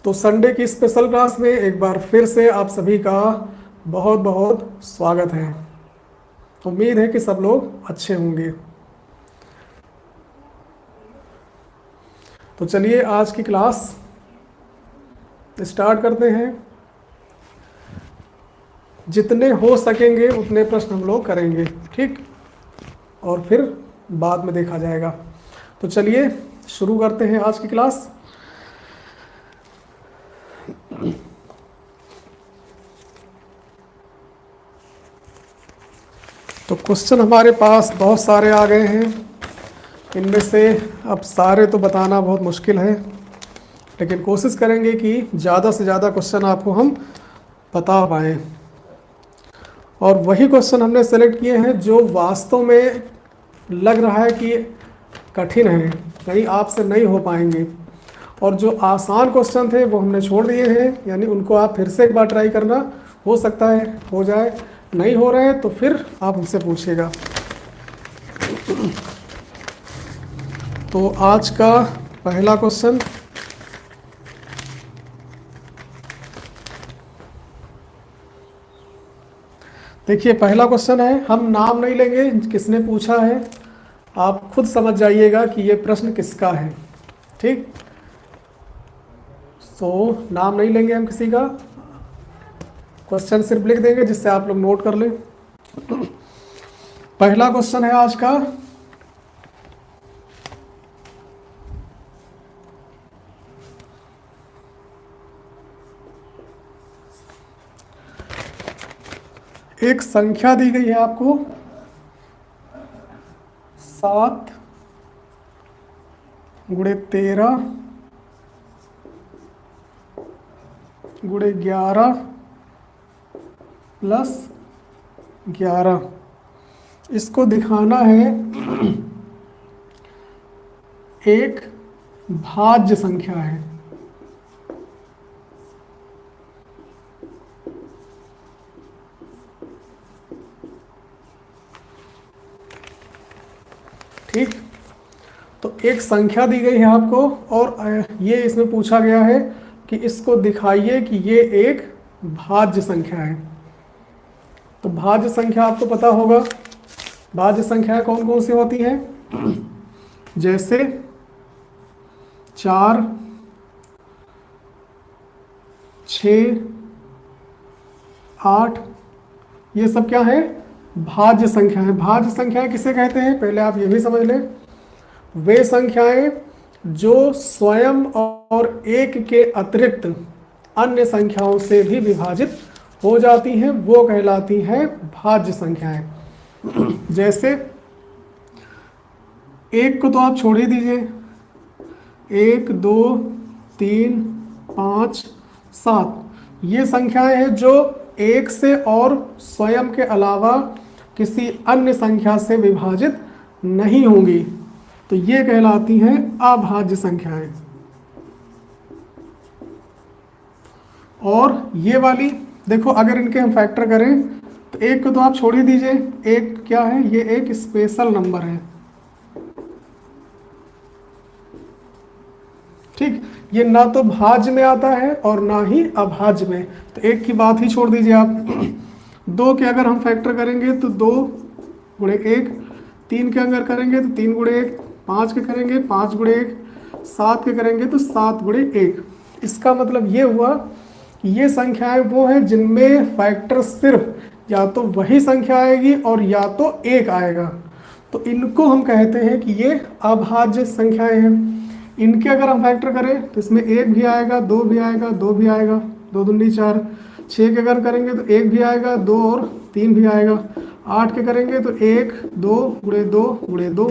तो संडे की special class में एक बार फिर से आप सभी का बहुत बहुत स्वागत है। उम्मीद है कि सब लोग अच्छे होंगे। तो चलिए आज की क्लास स्टार्ट करते हैं। जितने हो सकेंगे उतने प्रश्न हम लोग करेंगे, ठीक, और फिर बाद में देखा जाएगा। तो चलिए शुरू करते हैं आज की क्लास। तो क्वेश्चन हमारे पास बहुत सारे आ गए हैं। इनमें से अब सारे तो बताना बहुत मुश्किल है, लेकिन कोशिश करेंगे कि ज़्यादा से ज़्यादा क्वेश्चन आपको हम बता पाएँ। और वही क्वेश्चन हमने सेलेक्ट किए हैं जो वास्तव में लग रहा है कि कठिन है, कहीं आपसे नहीं हो पाएंगे। और जो आसान क्वेश्चन थे वो हमने छोड़ दिए हैं, यानी उनको आप फिर से एक बार ट्राई करना, हो सकता है हो जाए। नहीं हो रहे हैं तो फिर आप हमसे पूछिएगा। तो आज का पहला क्वेश्चन, देखिए पहला क्वेश्चन है, हम नाम नहीं लेंगे किसने पूछा है, आप खुद समझ जाइएगा कि ये प्रश्न किसका है, ठीक। तो नाम नहीं लेंगे हम किसी का, क्वेश्चन सिर्फ लिख देंगे जिससे आप लोग नोट कर लें। पहला क्वेश्चन है आज का, एक संख्या दी गई है आपको 7 गुणे 13 गुणे 11 प्लस 11। इसको दिखाना है एक भाज्य संख्या है। ठीक, तो एक संख्या दी गई है आपको और ये इसमें पूछा गया है कि इसको दिखाइए कि ये एक भाज्य संख्या है। तो भाज्य संख्या आपको पता होगा, भाज्य संख्याएं कौन कौन सी होती हैं, जैसे 4, 6, 8, ये सब क्या है, भाज्य संख्या है। भाज्य संख्याएं किसे कहते हैं, पहले आप ये भी समझ लें। वे संख्याएं जो स्वयं और एक के अतिरिक्त अन्य संख्याओं से भी विभाजित हो जाती हैं, वो कहलाती हैं भाज्य संख्याएं। जैसे एक को तो आप छोड़ ही दीजिए, 1, 2, 3, 5, 7, ये संख्याएं हैं जो एक से और स्वयं के अलावा किसी अन्य संख्या से विभाजित नहीं होंगी, तो ये कहलाती हैं अभाज्य संख्याएं। और ये वाली देखो, अगर इनके हम फैक्टर करें तो एक को तो आप छोड़ ही दीजिए, एक क्या है, ये एक स्पेशल नंबर है, ठीक। ये ना तो भाज्य में आता है और ना ही अभाज्य में, तो एक की बात ही छोड़ दीजिए आप। 2 के अगर हम फैक्टर करेंगे तो 2 गुणे 1, 3 के अगर करेंगे तो 3 गुणे 1, 5 के करेंगे 5 गुणे 1, 7 के करेंगे तो 7 गुणे 1। इसका मतलब ये हुआ कि ये संख्याएं वो हैं जिनमें फैक्टर सिर्फ या तो वही संख्या आएगी और या तो 1 आएगा, तो इनको हम कहते हैं कि ये अभाज्य संख्याएं हैं। इनके अगर हम फैक्टर करें तो इसमें 1 भी आएगा, 2 भी आएगा, 2 भी आएगा, 2 दूनी 4। 6 के अगर करेंगे तो 1 भी आएगा, 2 और 3 भी आएगा। 8 के करेंगे तो 1, 2 गुणे 2 गुणे 2।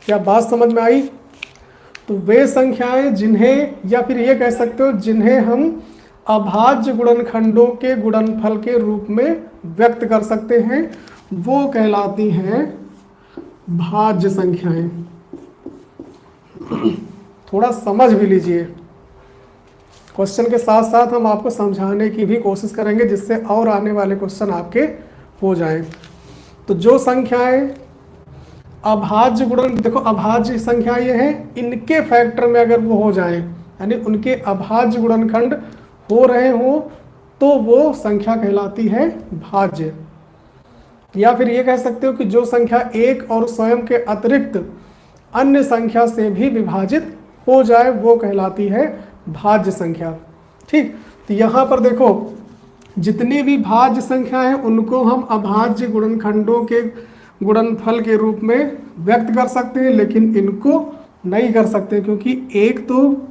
क्या बात समझ में आई? तो वे संख्याएं जिन्हें, या फिर ये कह सकते हो जिन्हें हम अभाज्य गुणनखंडों के गुणनफल के रूप में व्यक्त कर सकते हैं, वो कहलाती हैं भाज्य संख्याएं। थोड़ा समझ भी लीजिए, क्वेश्चन के साथ साथ हम आपको समझाने की भी कोशिश करेंगे जिससे और आने वाले क्वेश्चन आपके हो जाएं। तो जो संख्याएं अभाज्य गुणन, देखो अभाज्य संख्या ये है, इनके फैक्टर में अगर वो हो जाए, यानी उनके अभाज्य गुणनखंड हो रहे हो, तो वो संख्या कहलाती है भाज्य। या फिर ये कह सकते हो कि जो संख्या एक और स्वयं के अतिरिक्त अन्य संख्या से भी विभाजित हो जाए वो कहलाती है भाज्य संख्या। ठीक, तो यहाँ पर देखो जितनी भी भाज्य संख्या है उनको हम अभाज्य गुणनखंडों के गुणनफल के रूप में व्यक्त कर सकते हैं, लेकिन इनको नहीं कर सकते, क्योंकि एक तो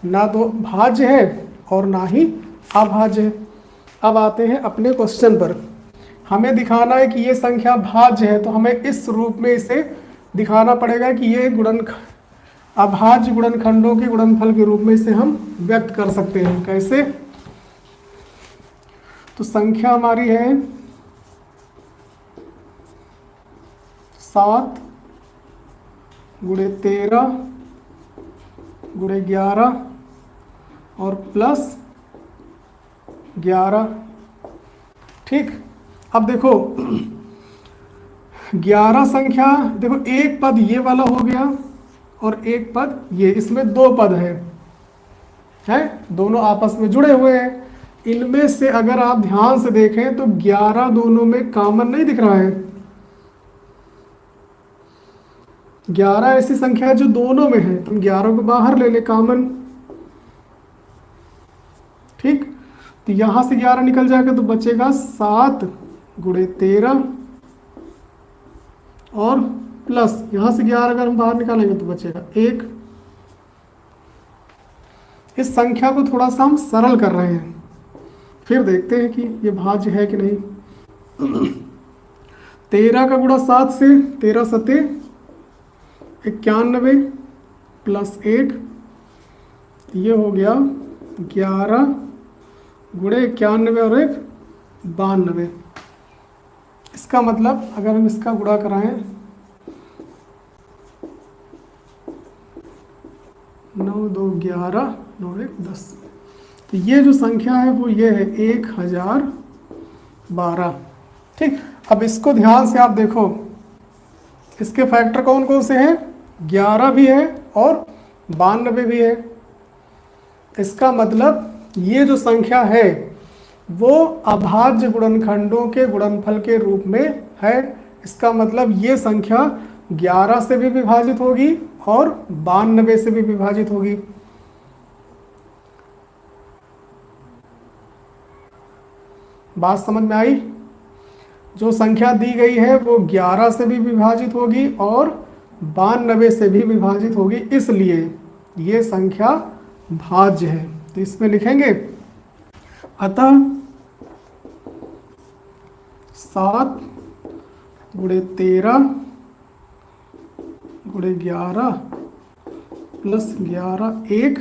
ना तो भाज्य है और ना ही अभाज्य है। अब आते हैं अपने क्वेश्चन पर। हमें दिखाना है कि ये संख्या भाज्य है, तो हमें इस रूप में इसे दिखाना पड़ेगा कि ये अभाज्य गुणनखंडों के गुणनफल के रूप में इसे हम व्यक्त कर सकते हैं। कैसे? तो संख्या हमारी है 7 गुणे 13 गुणे 11 और प्लस 11। ठीक, अब देखो 11 संख्या, देखो एक पद ये वाला हो गया और एक पद ये, इसमें 2 पद है, दोनों आपस में जुड़े हुए हैं। इनमें से अगर आप ध्यान से देखें तो 11 दोनों में कॉमन नहीं दिख रहा है। 11 ऐसी संख्या है जो दोनों में है, तुम 11 को बाहर ले ले कॉमन। ठीक, तो यहां से 11 निकल जाएगा तो बचेगा 7 गुणे 13 और प्लस यहां से 11 अगर हम बाहर निकालेंगे तो बचेगा 1। इस संख्या को थोड़ा सा हम सरल कर रहे हैं, फिर देखते हैं कि ये भाज्य है कि नहीं। 13 का गुणा 7 से, 13 सते 91 प्लस 1, ये हो गया 11 गुणे 91 और 1 92। इसका मतलब अगर हम इसका गुणा कराएं 9 2 11 9 1 10, तो ये जो संख्या है वो ये है 1012। ठीक, अब इसको ध्यान से आप देखो, इसके फैक्टर कौन कौन से हैं? 11 भी है और 92 भी है। इसका मतलब ये जो संख्या है वो अभाज्य गुणनखंडों के गुणनफल के रूप में है। इसका मतलब ये संख्या 11 से भी विभाजित होगी और 92 से भी विभाजित होगी। बात समझ में आई? जो संख्या दी गई है वो 11 से भी विभाजित होगी और 92 से भी विभाजित होगी, इसलिए ये संख्या भाज्य है। तो इसमें लिखेंगे अतः 7 गुणे 13 गुणे 11 प्लस 11 एक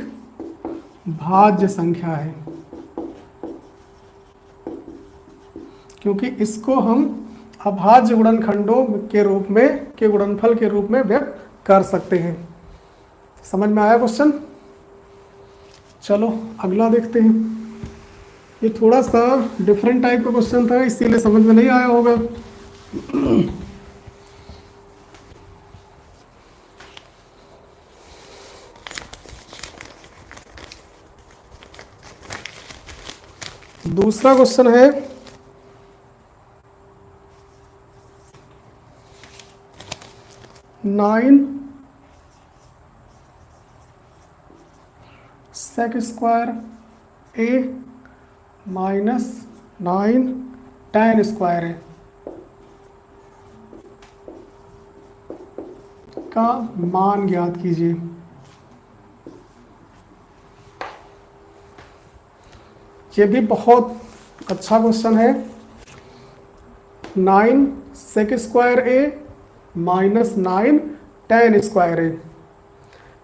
भाज्य संख्या है, क्योंकि इसको हम अभाज्य गुणनखंडों के रूप में के गुणनफल के रूप में व्यक्त कर सकते हैं। समझ में आया क्वेश्चन? चलो अगला देखते हैं। ये थोड़ा सा डिफरेंट टाइप का क्वेश्चन था, इसीलिए समझ में नहीं आया होगा। दूसरा क्वेश्चन है 9 sec square a minus 9 tan square a का मान ज्ञात कीजिए। ये भी बहुत अच्छा क्वेश्चन है। 9 sec square a minus 9 tan square a,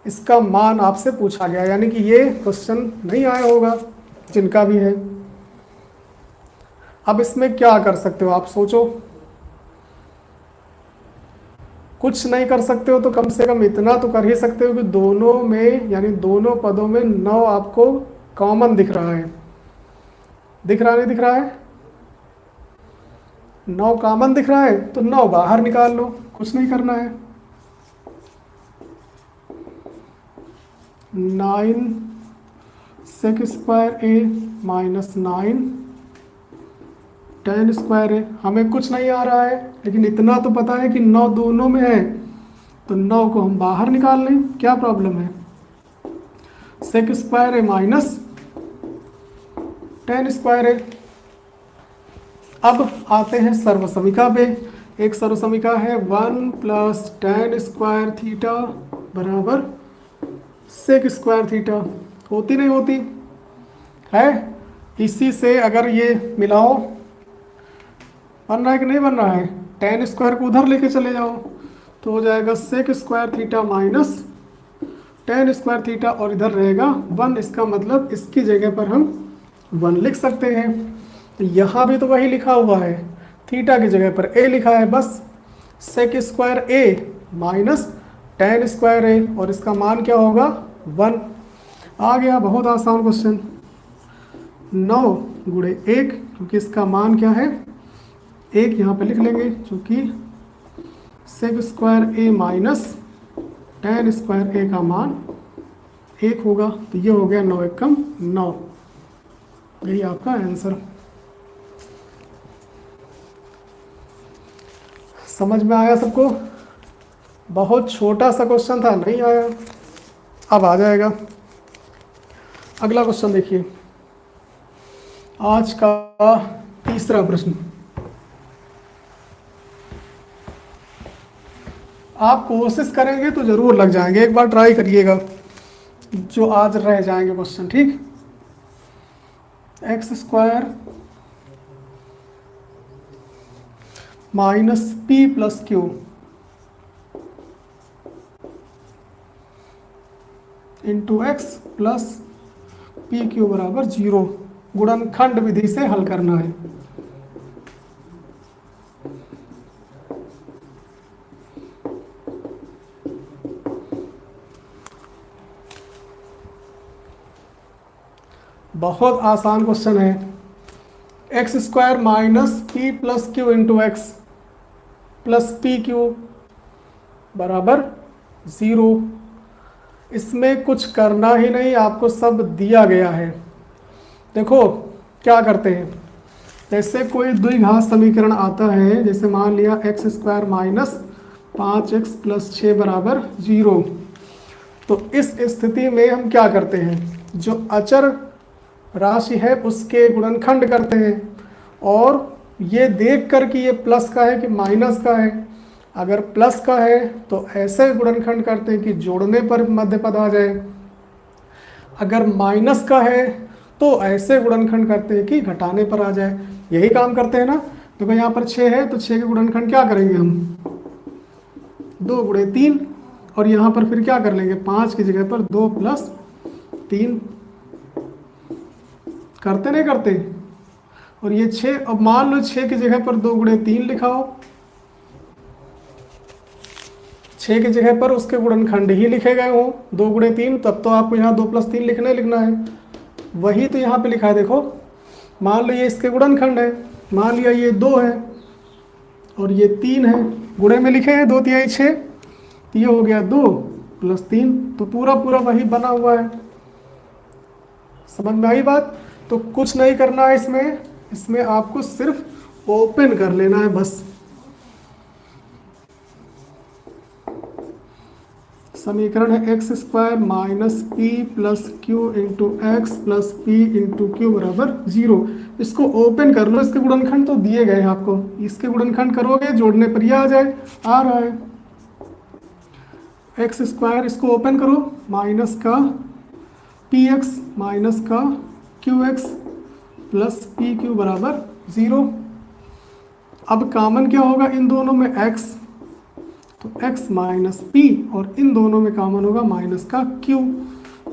इसका मान आपसे पूछा गया, यानी कि ये क्वेश्चन नहीं आया होगा जिनका भी है। अब इसमें क्या कर सकते हो आप सोचो। कुछ नहीं कर सकते हो तो कम से कम इतना तो कर ही सकते हो कि दोनों में, यानी दोनों पदों में 9 आपको कॉमन दिख रहा है। दिख रहा नहीं दिख रहा है? 9 कॉमन दिख रहा है तो 9 बाहर निकाल लो, कुछ नहीं करना है। 9 sec स्क्वायर ए माइनस 9 tan स्क्वायर ए। हमें कुछ नहीं आ रहा है, लेकिन इतना तो पता है कि 9 दोनों में है, तो 9 को हम बाहर निकाल लें। क्या प्रॉब्लम है? sec स्क्वायर ए माइनस tan स्क्वायर ए। अब आते हैं सर्वसमीका पे। एक सर्वसमीका है 1 प्लस tan स्क्वायर थीटा बराबर sec स्क्वायर थीटा। होती नहीं होती है? इसी से अगर ये मिलाओ, बन रहा है कि नहीं बन रहा है? tan स्क्वायर को उधर लेके चले जाओ तो हो जाएगा sec square theta minus tan square theta, और इधर रहेगा 1। इसका मतलब इसकी जगह पर हम 1 लिख सकते हैं। तो यहाँ भी तो वही लिखा हुआ है, थीटा की जगह पर a लिखा है बस। sec square a minus tan square a, और इसका मान क्या होगा? 1 आ गया। बहुत आसान क्वेश्चन। 9 गुणे 1, क्योंकि इसका मान क्या है? 1 यहाँ पे लिख लेंगे, क्योंकि sec square a minus tan square a का मान 1 होगा। तो ये हो गया 9 एकम 9। यही आपका आंसर। समझ में आया सबको? बहुत छोटा सा क्वेश्चन था, नहीं आया, अब आ जाएगा। अगला क्वेश्चन देखिए, आज का तीसरा प्रश्न। आप कोशिश करेंगे तो जरूर लग जाएंगे, एक बार ट्राई करिएगा जो आज रह जाएंगे क्वेश्चन। ठीक, x square minus P plus Q into x plus P Q बराबर 0 गुणनखंड विधि से हल करना है। बहुत आसान क्वेश्चन है। X square minus P plus Q into x plus P Q बराबर 0। इसमें कुछ करना ही नहीं, आपको सब दिया गया है। देखो क्या करते हैं, जैसे कोई द्विघात समीकरण आता है, जैसे मान लिया x square minus 5x plus 6 बराबर 0। तो इस स्थिति में हम क्या करते हैं, जो अचर राशि है उसके गुणनखंड करते हैं, और ये देख कर कि ये प्लस का है कि माइनस का है। अगर प्लस का है तो ऐसे गुणनखंड करते हैं कि जोड़ने पर मध्य पद आ जाए, अगर माइनस का है तो ऐसे गुणनखंड करते हैं कि घटाने पर आ जाए। यही काम करते हैं ना। देखो यहाँ पर 6 है तो 6 के गुणनखंड क्या करेंगे हम? 2 गुणे 3, और यहाँ पर फिर क्या कर लेंगे? 5 की जगह पर 2 प्लस 3। करते नहीं करते? और ये 6, अब मान लो 6 की जगह पर 2 गुणे 3 लिखाओ, 6 की जगह पर उसके गुणनखंड ही लिखे गए हो 2 गुणे 3, तब तो आपको यहाँ 2 प्लस 3 लिखना है। वही तो यहाँ पे लिखा है। देखो मान लो ये इसके गुणनखंड है, मान लिया ये 2 है और ये 3 है, गुणे में लिखे हैं 2 तिहाई 6, तो ये हो गया 2 प्लस 3, तो पूरा पूरा वही बना हुआ है। समझ में आई बात? तो कुछ नहीं करना है इसमें आपको सिर्फ ओपन कर लेना है बस। समीकरण है x square minus P plus Q into x plus P into Q बराबर 0। इसको ओपन कर लो, इसके गुणनखंड तो दिए गए हैं आपको, इसके गुणनखंड करोगे जोड़ने पर यह आ जाए, आ रहा है एक्स स्क्वायर। इसको ओपन करो, माइनस का पी एक्स माइनस का Q x plus P Q बराबर 0। अब कॉमन क्या होगा इन दोनों में? x, तो x माइनस पी, और इन दोनों में कॉमन होगा माइनस का q,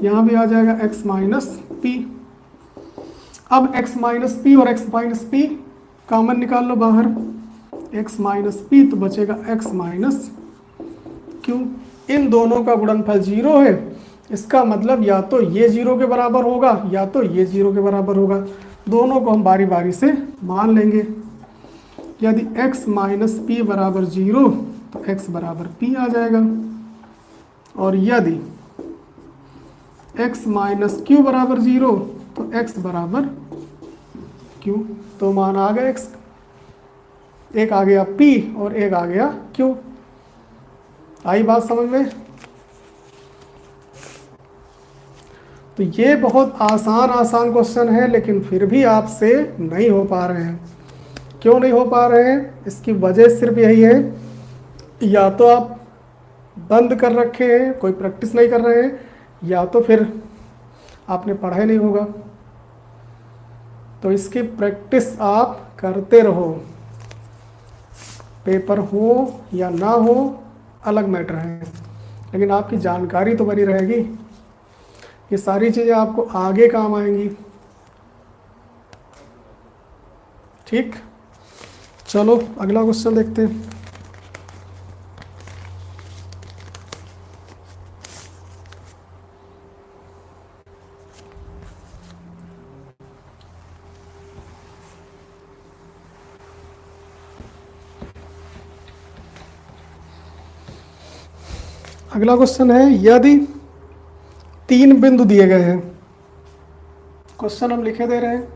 यहाँ भी आ जाएगा x माइनस पी। अब x माइनस पी और x माइनस पी कॉमन निकाल लो बाहर, x माइनस पी तो बचेगा x माइनस q। इन दोनों का गुणनफल 0 है, इसका मतलब या तो ये 0 के बराबर होगा या तो ये 0 के बराबर होगा। दोनों को हम बारी बारी से मान लेंगे। यदि x माइनस पी बराबर 0, तो x बराबर p आ जाएगा। और यदि x माइनस क्यू बराबर 0 तो x बराबर q। तो मान आ गया x, एक आ गया p और एक आ गया q। आई बात समझ में? तो ये बहुत आसान क्वेश्चन है, लेकिन फिर भी आपसे नहीं हो पा रहे हैं। क्यों नहीं हो पा रहे हैं? इसकी वजह सिर्फ यही है, या तो आप बंद कर रखे हैं, कोई प्रैक्टिस नहीं कर रहे हैं, या तो फिर आपने पढ़ा ही नहीं होगा। तो इसकी प्रैक्टिस आप करते रहो, पेपर हो या ना हो अलग मैटर है, लेकिन आपकी जानकारी तो बनी रहेगी। ये सारी चीज़ें आपको आगे काम आएंगी। ठीक, चलो अगला क्वेश्चन देखते हैं। अगला क्वेश्चन है, यदि 3 बिंदु दिए गए हैं, क्वेश्चन हम लिखे दे रहे हैं।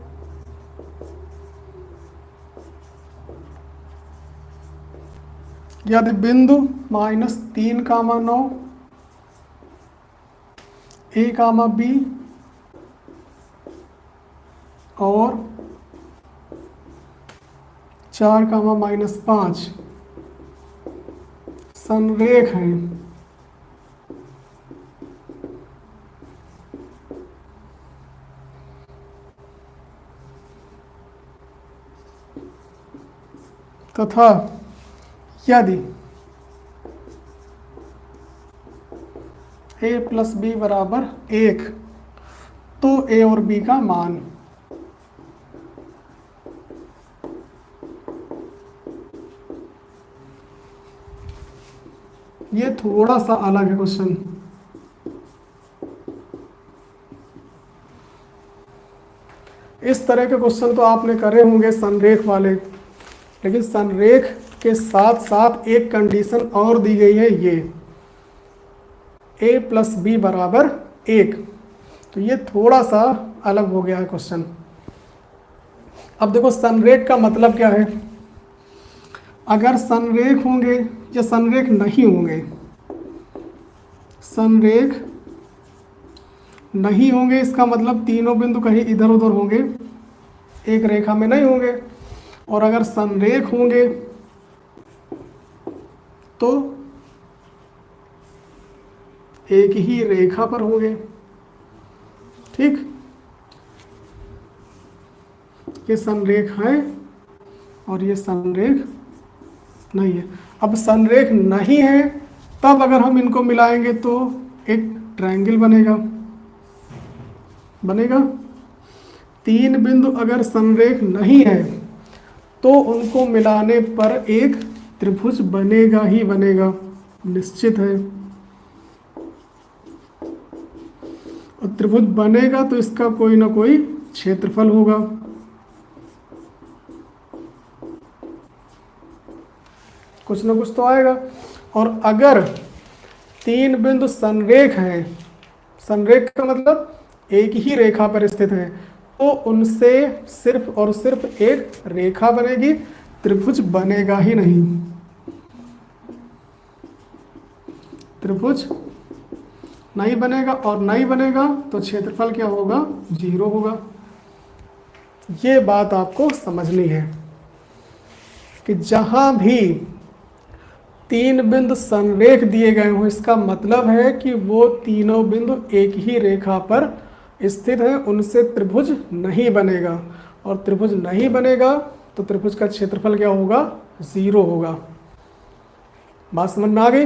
यदि बिंदु -3,9 a, b और 4, -5 संरेख हैं, तथा यदि a + b बराबर 1 तो a और b का मान। ये थोड़ा सा अलग है क्वेश्चन। इस तरह के क्वेश्चन तो आपने करे होंगे संरेख वाले, लेकिन संरेख के साथ साथ एक कंडीशन और दी गई है, ये a + b बराबर 1। तो ये थोड़ा सा अलग हो गया है क्वेश्चन। अब देखो संरेख का मतलब क्या है। अगर संरेख होंगे या संरेख नहीं होंगे, संरेख नहीं होंगे इसका मतलब तीनों बिंदु कहीं इधर उधर होंगे, एक रेखा में नहीं होंगे। और अगर संरेख होंगे तो एक ही रेखा पर होंगे। ठीक, ये संरेख है और ये संरेख नहीं है। अब संरेख नहीं है, तब अगर हम इनको मिलाएंगे तो एक ट्रायंगल बनेगा। 3 बिंदु अगर संरेख नहीं है तो उनको मिलाने पर एक त्रिभुज बनेगा ही बनेगा, निश्चित है। और त्रिभुज बनेगा तो इसका कोई ना कोई क्षेत्रफल होगा। कुछ ना कुछ तो आएगा। और अगर 3 बिंदु संरेख हैं, संरेख का मतलब एक ही रेखा पर स्थित है, तो उनसे सिर्फ और सिर्फ एक रेखा बनेगी, त्रिभुज बनेगा ही नहीं। त्रिभुज नहीं बनेगा, और नहीं बनेगा तो क्षेत्रफल क्या होगा? 0 होगा। ये बात आपको समझनी है कि जहां भी 3 बिंदु संरेख दिए गए हों, इसका मतलब है कि वो तीनों बिंदु एक ही रेखा पर स्थित है, उनसे त्रिभुज नहीं बनेगा। और त्रिभुज नहीं बनेगा तो त्रिभुज का क्षेत्रफल क्या होगा? 0 होगा। बात समझ में आ गई?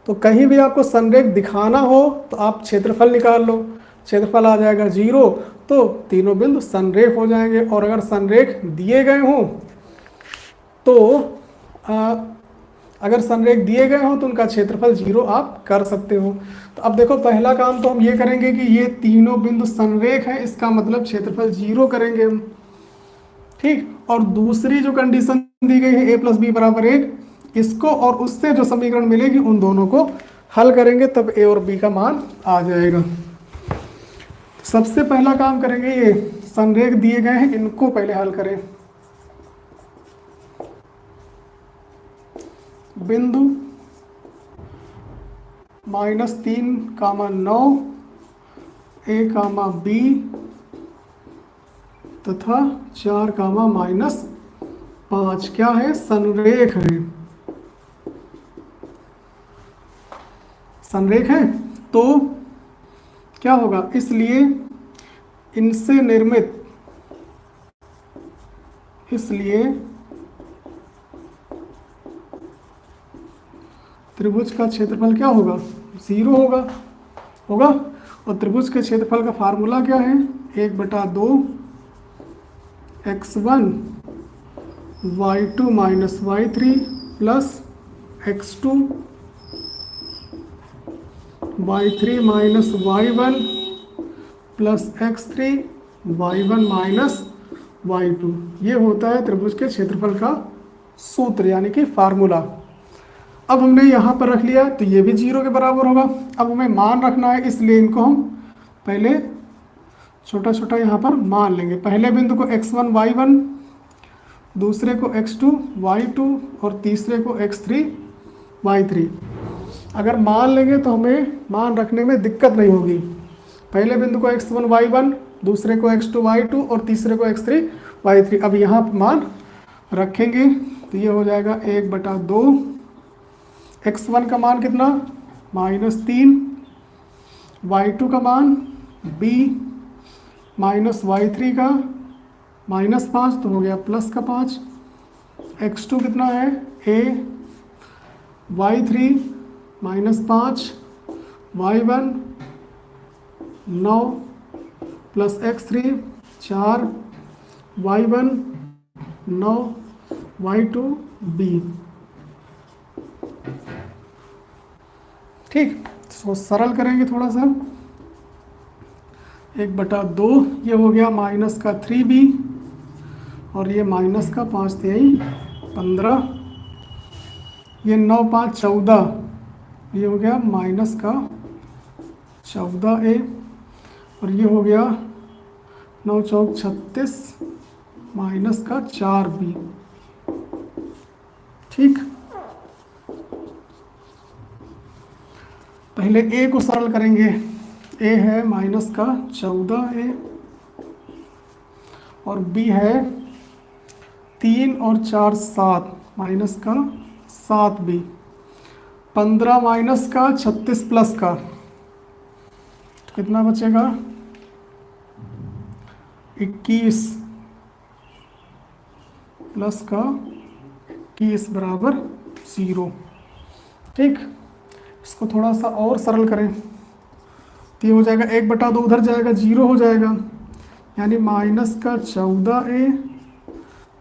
तो कहीं भी आपको संरेख दिखाना हो तो आप क्षेत्रफल निकाल लो, क्षेत्रफल आ जाएगा 0, तो तीनों बिंदु संरेख हो जाएंगे। और अगर संरेख दिए गए हों तो अगर संरेख दिए गए हों तो उनका क्षेत्रफल 0 आप कर सकते हो। तो अब देखो, पहला काम तो हम ये करेंगे कि ये तीनों बिंदु संरेख है, इसका मतलब क्षेत्रफल 0 करेंगे हम। ठीक, और दूसरी जो कंडीशन दी गई है a + b बराबर 1, इसको और उससे जो समीकरण मिलेगी उन दोनों को हल करेंगे, तब ए और बी का मान आ जाएगा। सबसे पहला काम करेंगे, ये संरेख दिए गए हैं इनको पहले हल करें। बिंदु -3, 9 ए, बी तथा 4, -5 क्या है? संरेख है। संरेख है तो क्या होगा? इसलिए इनसे निर्मित, इसलिए त्रिभुज का क्षेत्रफल क्या होगा? 0 होगा। और त्रिभुज के क्षेत्रफल का फार्मूला क्या है? 1/2 x1 y2 - y3 plus x2 y3 - y1 plus x3 y1 - y2। ये होता है त्रिभुज के क्षेत्रफल का सूत्र, यानी कि फार्मूला। अब हमने यहाँ पर रख लिया तो ये भी 0 के बराबर होगा। अब हमें मान रखना है, इसलिए इनको हम पहले छोटा छोटा यहाँ पर मान लेंगे। पहले बिंदु को x1 y1, दूसरे को x2 y2 और तीसरे को x3 y3। अगर मान लेंगे तो हमें मान रखने में दिक्कत नहीं होगी। पहले बिंदु को x1 y1, दूसरे को x2 y2 और तीसरे को x3 y3। अब यहाँ मान रखेंगे तो ये हो जाएगा 1/2। x1 का मान कितना? -3, y2 का मान b, -y3 का -5 तो हो गया +5, x2 कितना है? a, y3 -5, y1 9 plus x3 4, y1 9, y2 b। ठीक, तो सरल करेंगे थोड़ा सा। 1/2 ये हो गया -3b और ये -5 15, ये 9 5 14, ये हो गया -14a और ये हो गया 9 चौक 36 -4b। ठीक, पहले a को सरल करेंगे। a है -14a और b है 3 और 4 7 -7b। 15 माइनस का 36 प्लस का तो कितना बचेगा? 21 प्लस का 21 बराबर 0। ठीक, इसको थोड़ा सा और सरल करें तो ये हो जाएगा 1/2 उधर जाएगा 0 हो जाएगा, यानी -14a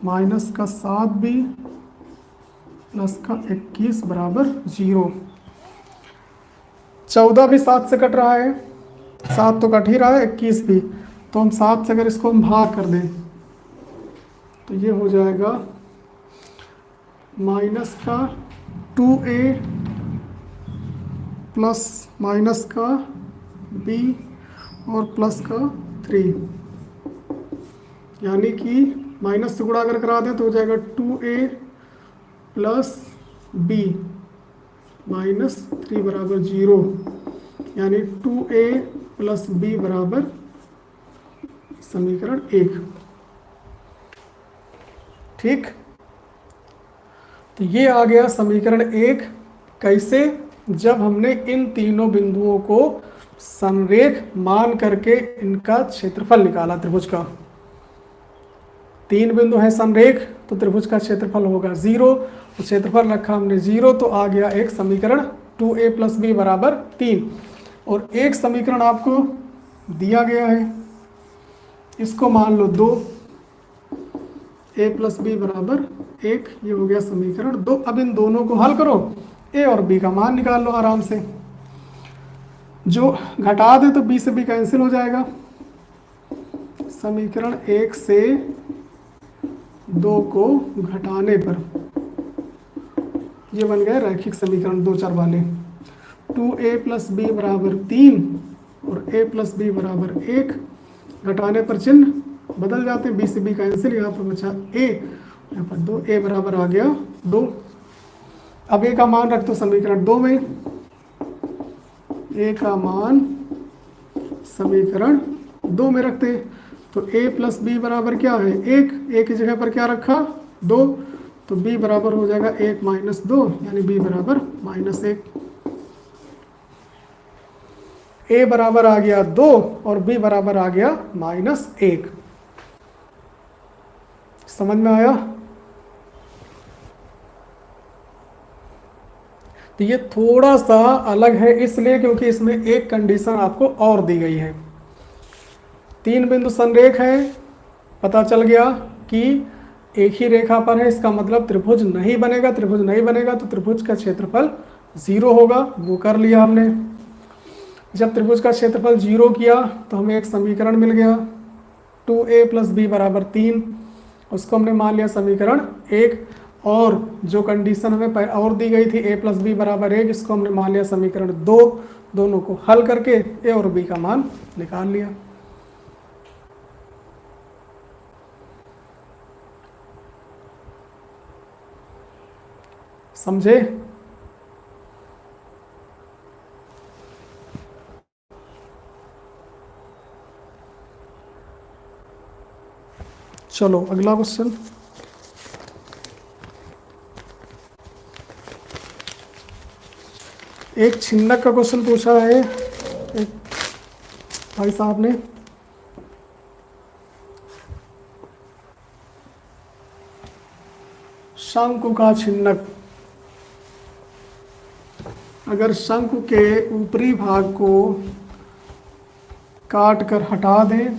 माइनस का 7b प्लस का 21 बराबर 0। 14 भी 7 से कट रहा है, 7 तो कट ही रहा है, 21 भी। तो हम 7 से अगर इसको हम भाग कर दें तो ये हो जाएगा माइनस का 2a प्लस माइनस का b और प्लस का 3, यानी कि माइनस से गुणा अगर करा दें तो हो जाएगा 2a प्लस b माइनस 3 बराबर 0, यानी 2a प्लस b बराबर समीकरण 1। ठीक, तो ये आ गया समीकरण 1। कैसे? जब हमने इन तीनों बिंदुओं को संरेख मान करके इनका क्षेत्रफल निकाला त्रिभुज का। 3 बिंदु हैं संरेख, तो त्रिभुज का क्षेत्रफल होगा 0, तो क्षेत्रफल रखा हमने 0, तो आ गया एक समीकरण 2a प्लस b बराबर 3। और एक समीकरण आपको दिया गया है, इसको मान लो 2, a प्लस b बराबर 1, ये हो गया समीकरण 2। अब इन दोनों को हल करो, a और b का मान निकाल लो आराम से। जो घटा दे तो b से b कैंसिल हो जाएगा। समीकरण 1 से 2 को घटाने पर ये बन गए रैखिक समीकरण दो चर वाले। 2a प्लस बी बराबर 3 और a प्लस बी बराबर 1, घटाने पर चिन्ह बदल जाते हैं, b से b कैंसिल, यहाँ पर बचा a, यहाँ पर 2a बराबर आ गया 2। अब a का मान रख दो समीकरण 2 में, a का मान समीकरण 2 में रखते हैं। तो a प्लस बी बराबर क्या है 1, a की जगह पर क्या रखा 2, तो b बराबर हो जाएगा 1 माइनस 2, यानी b बराबर -1। a बराबर आ गया 2 और b बराबर आ गया -1। समझ में आया? तो ये थोड़ा सा अलग है इसलिए क्योंकि इसमें एक कंडीशन आपको और दी गई है। 3 बिंदु संरेख है, पता चल गया कि एक ही रेखा पर है, इसका मतलब त्रिभुज नहीं बनेगा। त्रिभुज नहीं बनेगा तो त्रिभुज का क्षेत्रफल 0 होगा, वो कर लिया हमने। जब त्रिभुज का क्षेत्रफल 0 किया तो हमें एक समीकरण मिल गया 2a प्लस बी बराबर 3, उसको हमने मान लिया समीकरण 1। और जो कंडीशन हमें और दी गई थी a प्लस बी बराबर 1, इसको हमने मान लिया समीकरण 2। दोनों को हल करके a और b का मान निकाल लिया। समझे? चलो अगला क्वेश्चन। एक छिन्नक का क्वेश्चन पूछा है एक भाई साहब ने। शंकु का छिन्नक, अगर शंकु के ऊपरी भाग को काट कर हटा दें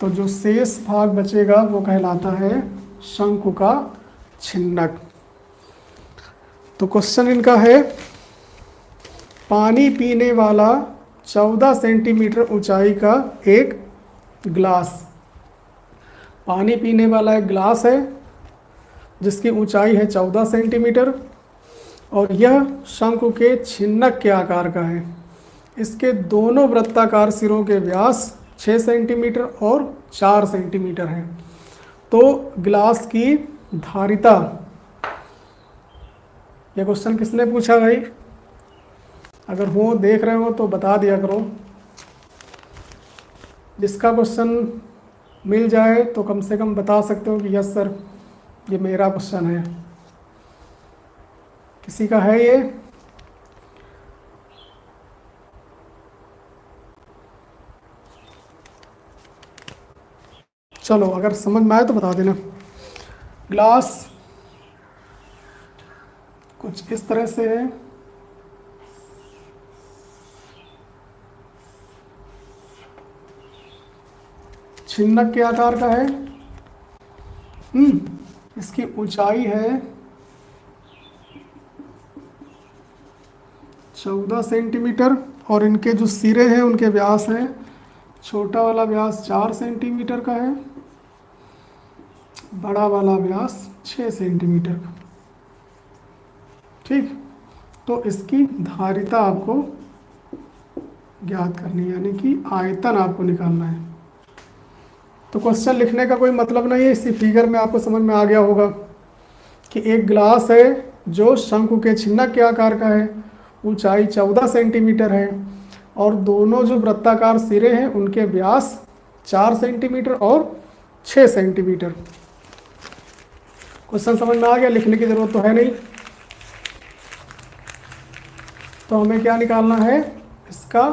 तो जो शेष भाग बचेगा वो कहलाता है शंकु का छिन्नक। तो क्वेश्चन इनका है, पानी पीने वाला 14 सेंटीमीटर ऊंचाई का एक ग्लास। पानी पीने वाला एक ग्लास है जिसकी ऊंचाई है 14 सेंटीमीटर और यह शंकु के छिन्नक के आकार का है। इसके दोनों वृत्ताकार सिरों के व्यास 6 सेंटीमीटर और 4 सेंटीमीटर हैं। तो ग्लास की धारिता, यह क्वेश्चन किसने पूछा भाई? अगर हो देख रहे हो तो बता दिया करो। जिसका क्वेश्चन मिल जाए तो कम से कम बता सकते हो कि यस सर ये मेरा क्वेश्चन है। किसी का है ये? चलो अगर समझ में आए तो बता देना। ग्लास कुछ इस तरह से है, छिन्नक के आकार का है। इसकी ऊंचाई है 14 सेंटीमीटर और इनके जो सिरे हैं उनके व्यास हैं, छोटा वाला व्यास 4 सेंटीमीटर का है, बड़ा वाला व्यास 6 सेंटीमीटर का। ठीक, तो इसकी धारिता आपको ज्ञात करनी है, यानी कि आयतन आपको निकालना है। तो क्वेश्चन लिखने का कोई मतलब नहीं है, इसी फिगर में आपको समझ में आ गया होगा कि एक ग्लास है जो शंकु के छिन्नक के आकार का है, ऊंचाई 14 सेंटीमीटर है और दोनों जो वृत्ताकार सिरे हैं उनके व्यास 4 सेंटीमीटर और 6 सेंटीमीटर। क्वेश्चन समझ में आ गया, लिखने की ज़रूरत तो है नहीं। तो हमें क्या निकालना है? इसका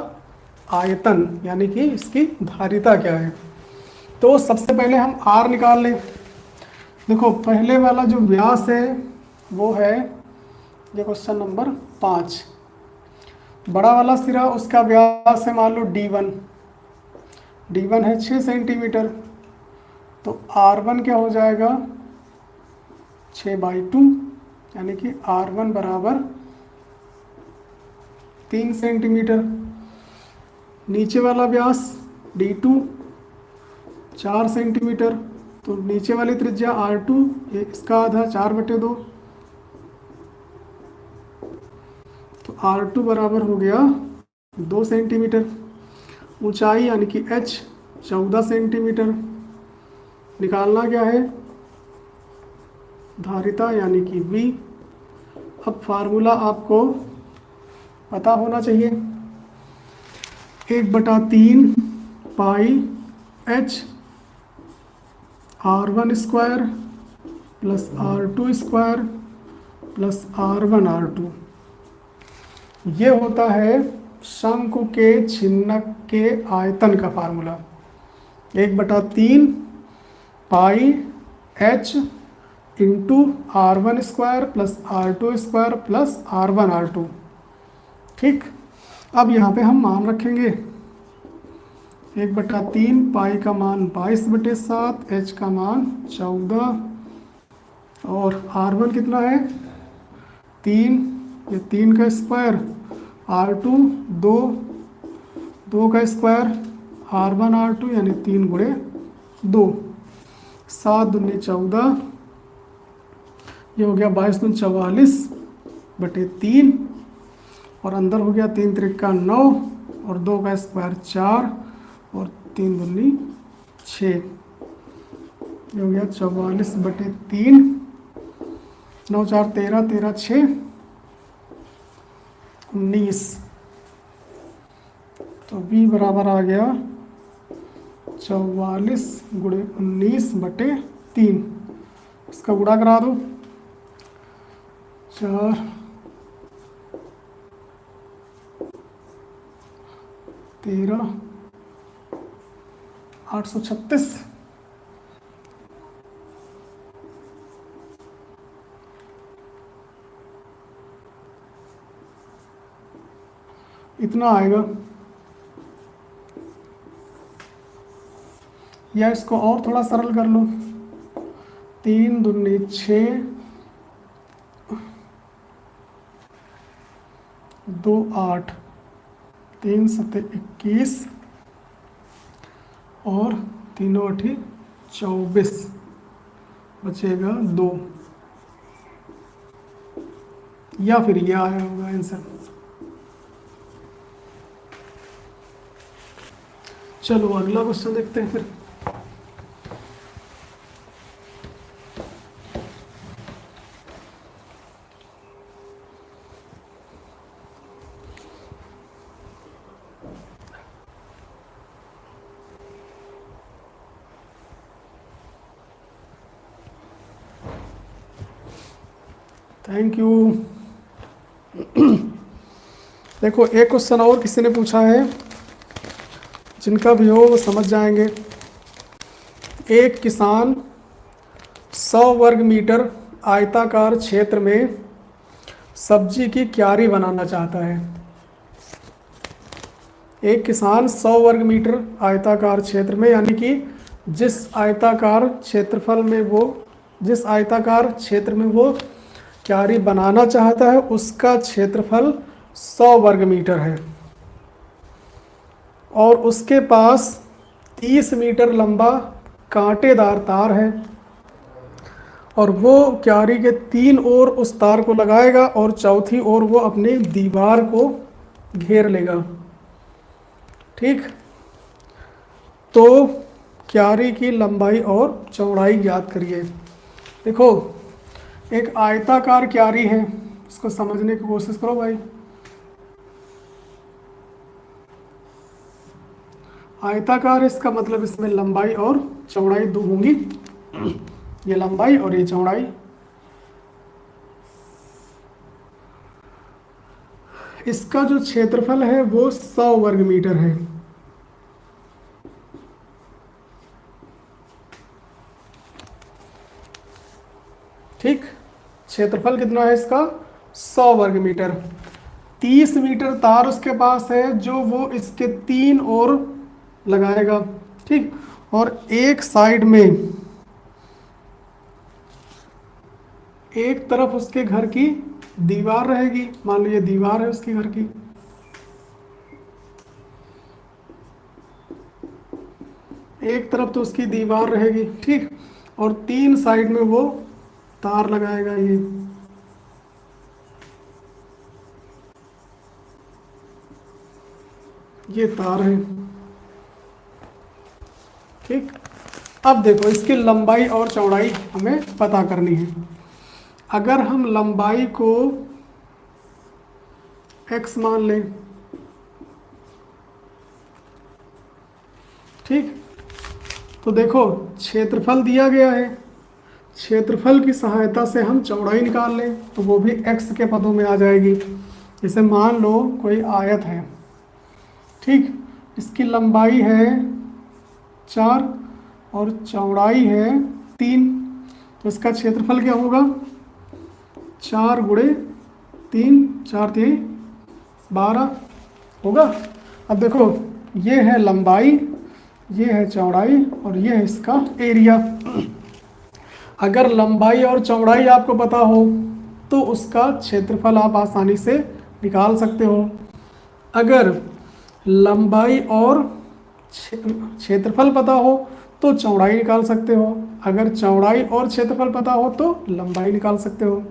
आयतन, यानी कि इसकी धारिता क्या है। तो सबसे पहले हम R निकाल लें। देखो पहले वाला जो व्यास है वो है ये क्वेश्चन नंबर 5। बड़ा वाला सिरा उसका व्यास है मान लो D1। D1 है 6 सेंटीमीटर, तो R1 क्या हो जाएगा 6/2, यानी कि R1 बराबर 3 सेंटीमीटर। नीचे वाला व्यास D2 4 सेंटीमीटर, तो नीचे वाली त्रिज्या R2 ये इसका आधा 4/2, R2 बराबर हो गया 2 सेंटीमीटर। ऊंचाई यानी कि h 14 सेंटीमीटर। निकालना क्या है, धारिता यानी कि V। अब फार्मूला आपको पता होना चाहिए, 1/3 पाई h R1 square plus R2 square plus R1 R2। ये होता है शंकु के छिन्नक के आयतन का फार्मूला। 1/3 पाई h into R1 square plus R2 square plus R1 R2। ठीक, अब यहाँ पे हम मान रखेंगे, 1/3 पाई का मान 22/7, h का मान 14 और R1 कितना है 3, ये 3 का स्क्वायर, R2 2 का स्क्वायर, R1 R2 यानी 3 गुणे 2, 7 दूनी 14, ये हो गया 22 दूनी 44/3 और अंदर हो गया 3 त्रिका 9 और 2 का स्क्वायर 4 और 3 दूनी 6, ये हो गया 44/3, 9 4 13, 13 6 19। तो V बराबर आ गया 44 गुणे 19/3। इसका गुणा करा दो, 4 13 836। इतना आएगा, या इसको और थोड़ा सरल कर लो, 3 दूनी 6, 2 8, 3 7 21 और 3 8 24, बचेगा 2, या फिर यह आया होगा आंसर। चलो अगला क्वेश्चन देखते हैं फिर। Thank you. देखो एक क्वेश्चन और किसी ने पूछा है, जिनका भी हो वो समझ जाएंगे। एक किसान 100 वर्ग मीटर आयताकार क्षेत्र में सब्जी की क्यारी बनाना चाहता है। एक किसान 100 वर्ग मीटर आयताकार क्षेत्र में, यानी कि जिस आयताकार क्षेत्र में वो क्यारी बनाना चाहता है उसका क्षेत्रफल 100 वर्ग मीटर है और उसके पास 30 मीटर लंबा कांटेदार तार है और वो क्यारी के 3 ओर उस तार को लगाएगा और चौथी ओर वो अपनी दीवार को घेर लेगा। ठीक, तो क्यारी की लंबाई और चौड़ाई ज्ञात करिए। देखो एक आयताकार क्यारी है, इसको समझने की कोशिश करो भाई। आयताकार, इसका मतलब इसमें लंबाई और चौड़ाई 2 होंगी, ये लंबाई और ये चौड़ाई। इसका जो क्षेत्रफल है वो 100 वर्ग मीटर है। ठीक, क्षेत्रफल कितना है इसका 100 वर्ग मीटर। 30 मीटर तार उसके पास है जो वो इसके 3 ओर लगाएगा। ठीक, और एक साइड में, एक तरफ उसके घर की दीवार रहेगी, मान लो ये दीवार है उसके घर की, एक तरफ तो उसकी दीवार रहेगी। ठीक, और 3 साइड में वो तार लगाएगा ये। ये तार है। ठीक, अब देखो इसकी लंबाई और चौड़ाई हमें पता करनी है। अगर हम लंबाई को x मान लें, ठीक, तो देखो क्षेत्रफल दिया गया है, क्षेत्रफल की सहायता से हम चौड़ाई निकाल लें तो वो भी x के पदों में आ जाएगी। जैसे मान लो कोई आयत है, ठीक, इसकी लंबाई है 4 और चौड़ाई है 3, तो इसका क्षेत्रफल क्या होगा? 4 गुणे 3, 4 3 12 होगा। अब देखो ये है लंबाई, ये है चौड़ाई और ये है इसका एरिया। अगर लंबाई और चौड़ाई आपको पता हो तो उसका क्षेत्रफल आप आसानी से निकाल सकते हो। अगर लंबाई और क्षेत्रफल पता हो तो चौड़ाई निकाल सकते हो, अगर चौड़ाई और क्षेत्रफल पता हो तो लंबाई निकाल सकते हो।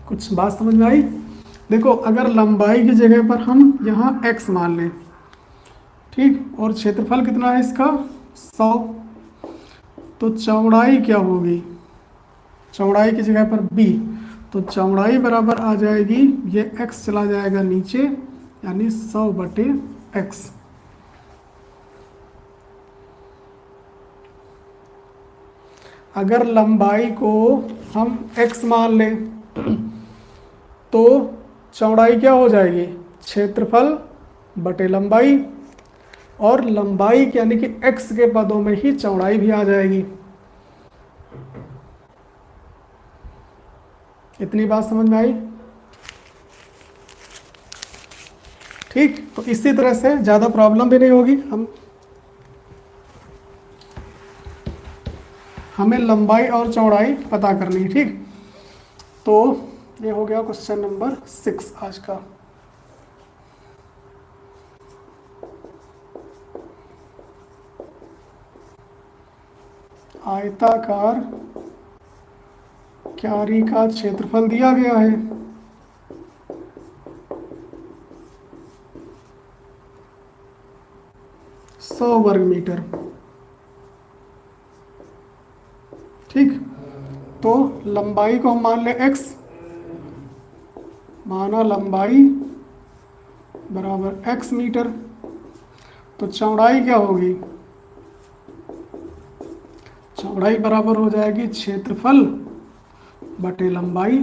कुछ बात समझ में आई? देखो अगर लंबाई की जगह पर हम यहाँ x मान लें, ठीक, और क्षेत्रफल कितना है इसका 100, तो चौड़ाई क्या होगी? चौड़ाई की जगह पर b, तो चौड़ाई बराबर आ जाएगी, ये x चला जाएगा नीचे, यानी 100/x। अगर लंबाई को हम x मान लें तो चौड़ाई क्या हो जाएगी? क्षेत्रफल बटे लंबाई, और लंबाई यानी कि x के पदों में ही चौड़ाई भी आ जाएगी। इतनी बात समझ में आई? ठीक, तो इसी तरह से ज़्यादा प्रॉब्लम भी नहीं होगी। हमें लंबाई और चौड़ाई पता करनी है। ठीक, तो ये हो गया क्वेश्चन नंबर 6 आज का। आयताकार क्यारी का क्षेत्रफल दिया गया है, सौ वर्ग मीटर। ठीक, तो लंबाई को हम मान लें x, माना लंबाई बराबर x मीटर, तो चौड़ाई क्या होगी? चौड़ाई बराबर हो जाएगी क्षेत्रफल बटे लंबाई।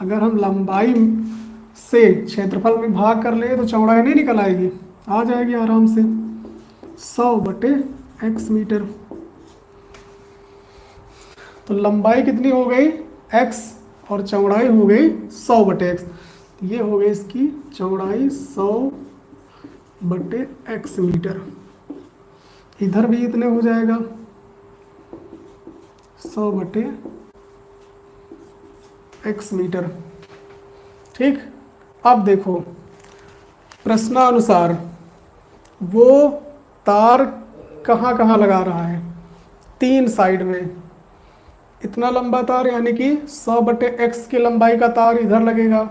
अगर हम लंबाई से क्षेत्रफल में भाग कर ले तो चौड़ाई नहीं निकल आएगी, आ जाएगी आराम से 100/x मीटर। तो लंबाई कितनी हो गई? x, और चौड़ाई हो गई 100/x। ये हो गई इसकी चौड़ाई 100/x मीटर। इधर भी इतने हो जाएगा 100/x मीटर। ठीक, अब देखो प्रश्नानुसार वो तार कहाँ कहाँ लगा रहा है? 3 साइड में। इतना लंबा तार यानी कि 100/x की लंबाई का तार इधर लगेगा,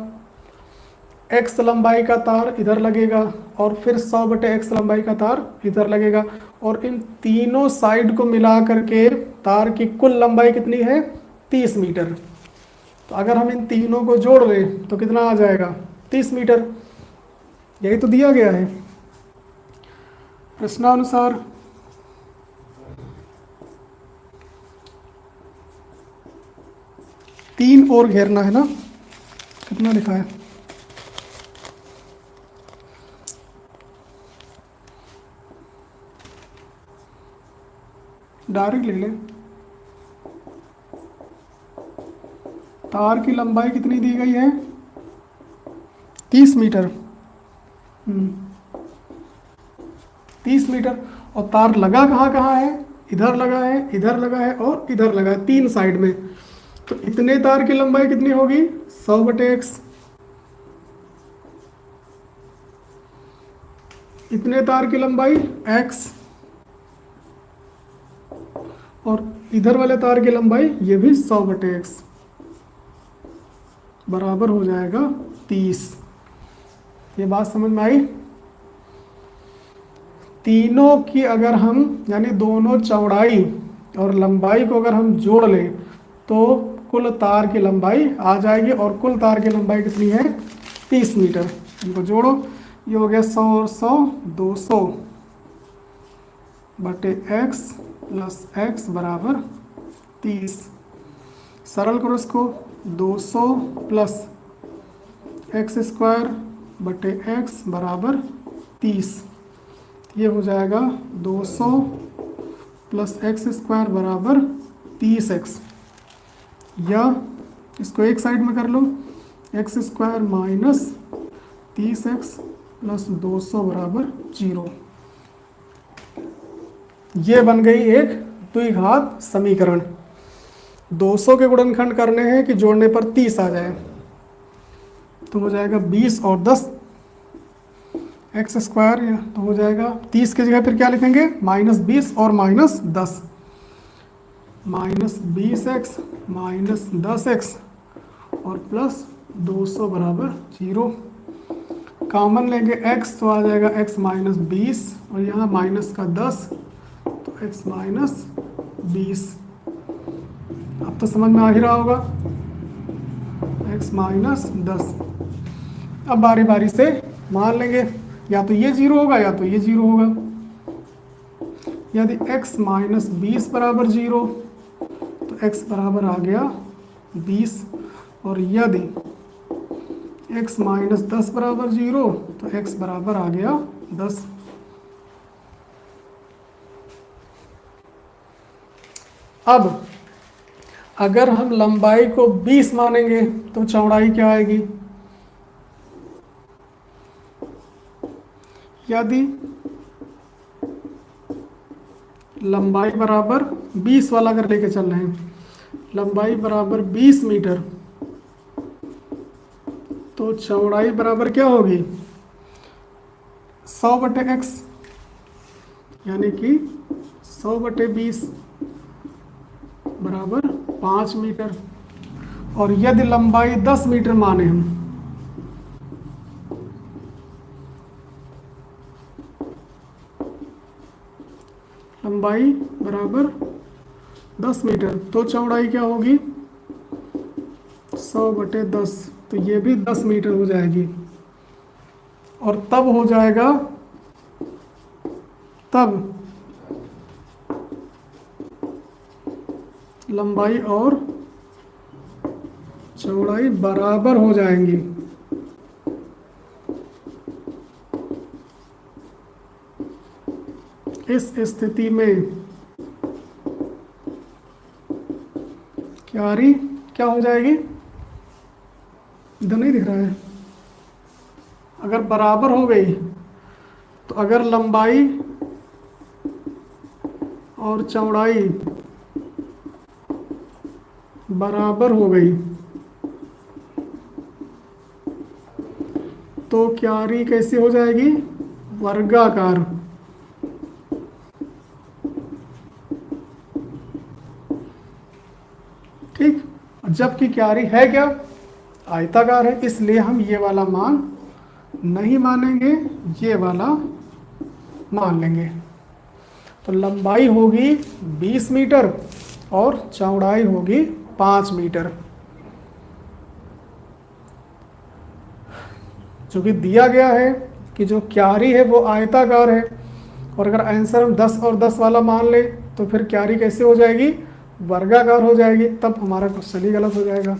x लंबाई का तार इधर लगेगा, और फिर 100/x लंबाई का तार इधर लगेगा, और इन तीनों साइड को मिला करके तार की कुल लंबाई कितनी है? 30 मीटर। तो अगर हम इन तीनों को जोड़ लें तो कितना आ जाएगा? 30 मीटर। यही तो दिया गया है प्रश्नानुसार। तीन और घेरना है ना, कितना लिखा है? डायरेक्ट ले लें। तार की लंबाई कितनी दी गई है? 30 मीटर। 30 मीटर। और तार लगा कहाँ कहाँ है? इधर लगा है, इधर लगा है और इधर लगा है, 3 साइड में। तो इतने तार की लंबाई कितनी होगी? 100/x। इतने तार की लंबाई x, और इधर वाले तार की लंबाई ये भी 100/x, बराबर हो जाएगा 30। ये बात समझ में आई? तीनों की अगर हम यानी दोनों चौड़ाई और लंबाई को अगर हम जोड़ लें तो कुल तार की लंबाई आ जाएगी, और कुल तार की लंबाई कितनी है? 30 मीटर। इनको जोड़ो, ये हो गया 100 और 100 200 बटे x प्लस x बराबर 30। सरल करो इसको, 200 प्लस एक्स स्क्वायर बटे x बराबर 30। ये हो जाएगा 200 प्लस एक्स स्क्वायर बराबर 30x, या इसको एक साइड में कर लो, x square minus 30x plus 200 बराबर 0। ये बन गई एक द्विघात समीकरण। 200 के गुणनखंड करने हैं कि जोड़ने पर 30 आ जाए, तो हो जाएगा 20 और 10 एक्स स्क्वायर, तो हो जाएगा 30 की जगह फिर क्या लिखेंगे? -20 और -10, -20x माइनस 10x और प्लस 200 बराबर 0। कॉमन लेंगे x, तो आ जाएगा x माइनस 20 और यहाँ माइनस का 10, तो x माइनस 20। अब तो समझ में आ ही रहा होगा, x माइनस 10। अब बारी बारी से मान लेंगे, या तो ये 0 होगा या तो ये 0 होगा। यदि x माइनस 20 बराबर 0 तो x बराबर आ गया 20, और यदि x माइनस 10 बराबर 0 तो x बराबर आ गया 10। अब अगर हम लंबाई को 20 मानेंगे तो चौड़ाई क्या आएगी? यदि लंबाई बराबर 20 वाला अगर लेके चल रहे हैं, लंबाई बराबर 20 मीटर, तो चौड़ाई बराबर क्या होगी? 100 बटे x, यानी कि 100 बटे 20 बराबर 5 मीटर। और यदि लंबाई 10 मीटर माने हम, लंबाई बराबर 10 मीटर, तो चौड़ाई क्या होगी? 100 बटे 10, तो ये भी 10 मीटर हो जाएगी। और तब हो जाएगा, तब लंबाई और चौड़ाई बराबर हो जाएंगी। इस स्थिति में क्यारी क्या हो जाएगी? इधर नहीं दिख रहा है। अगर बराबर हो गई तो अगर लंबाई और चौड़ाई बराबर हो गई तो क्यारी कैसी हो जाएगी? वर्गाकार। ठीक, जबकि क्यारी है क्या? आयताकार है, इसलिए हम ये वाला मान नहीं मानेंगे, ये वाला मान लेंगे। तो लंबाई होगी 20 मीटर और चौड़ाई होगी 5 मीटर। जो कि दिया गया है कि जो क्यारी है वो आयताकार है, और अगर आंसर हम 10 और 10 वाला मान ले तो फिर क्यारी कैसे हो जाएगी? वर्गाकार हो जाएगी। तब हमारा क्वेश्चन ही गलत हो जाएगा।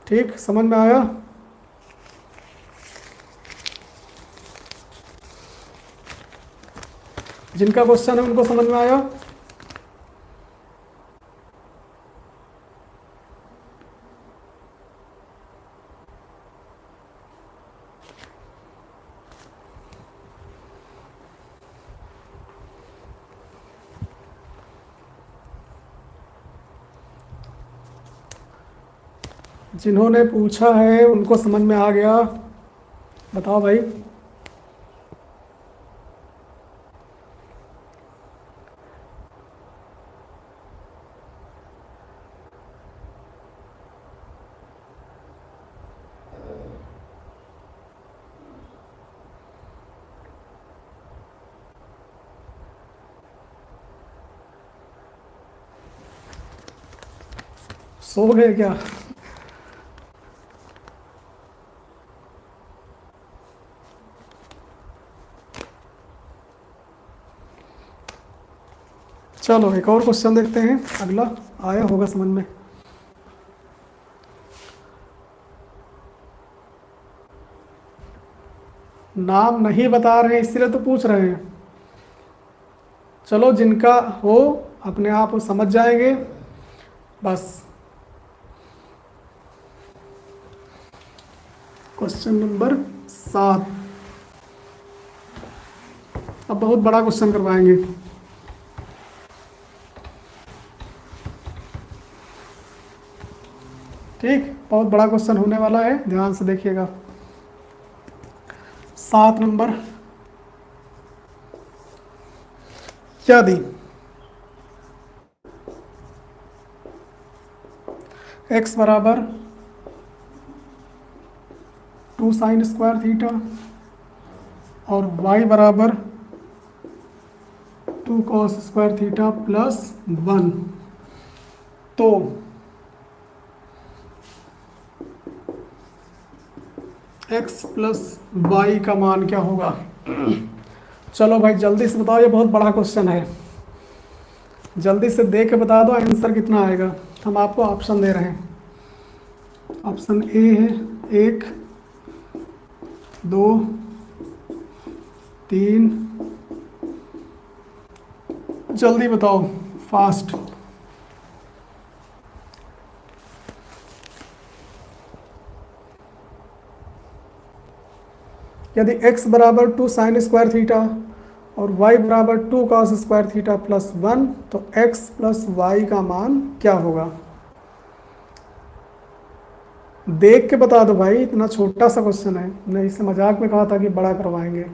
ठीक, समझ में आया? जिनका क्वेश्चन है उनको समझ में आया? जिन्होंने पूछा है उनको समझ में आ गया? बताओ भाई। सो गए क्या? चलो एक और क्वेश्चन देखते हैं, अगला आया होगा समझ में। नाम नहीं बता रहे हैं इसलिए तो पूछ रहे हैं। चलो जिनका हो अपने आप समझ जाएंगे बस। Question number 7। अब बहुत बड़ा क्वेश्चन करवाएंगे। ठीक, बहुत बड़ा क्वेश्चन होने वाला है, ध्यान से देखिएगा। 7 नंबर, यदि x बराबर 2 साइन स्क्वायर थीटा और y बराबर 2 कॉस स्क्वायर थीटा प्लस 1, तो x प्लस वाई का मान क्या होगा? चलो भाई जल्दी से बताओ, ये बहुत बड़ा क्वेश्चन है, जल्दी से देख के बता दो आंसर कितना आएगा। हम आपको ऑप्शन दे रहे हैं। ऑप्शन ए है 1, 2, 3, जल्दी बताओ फास्ट। यदि x बराबर 2 साइन स्क्वायर थीटा और y बराबर 2 कॉस स्क्वायर थीटा प्लस 1, तो x प्लस वाई का मान क्या होगा? देख के बता दो भाई, इतना छोटा सा क्वेश्चन है, मैं इसे मजाक में कहा था कि बड़ा करवाएंगे।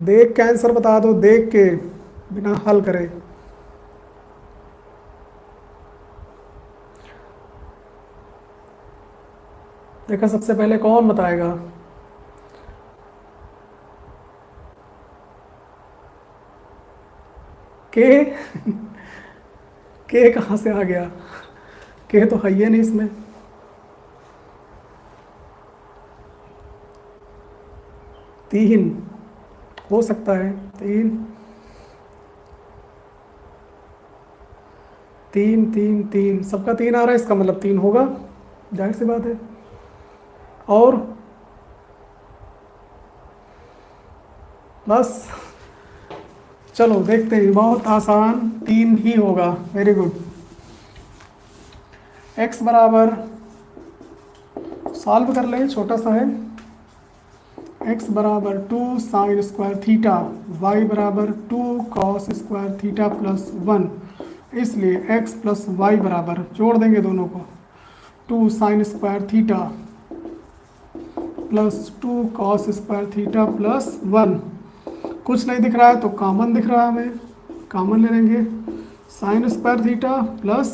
देख के आंसर बता दो, देख के, बिना हल करे। देखा, सबसे पहले कौन बताएगा? के के कहाँ से आ गया? के तो है ही नहीं इसमें। तीन हो सकता है, 3 3 3 3, सबका 3 आ रहा है, इसका मतलब 3 होगा, जाहिर सी बात है। और बस, चलो देखते हैं, बहुत आसान, 3 ही होगा। Very good. x बराबर, सॉल्व कर लें, छोटा सा है। x बराबर 2 साइन स्क्वायर थीटा, y बराबर 2 कॉस स्क्वायर थीटा प्लस 1, इसलिए x प्लस वाई बराबर, जोड़ देंगे दोनों को, 2 sine square theta plus 2 cos square theta plus 1। कुछ नहीं दिख रहा है तो कॉमन दिख रहा है, हमें कॉमन ले लेंगे। Sine square theta plus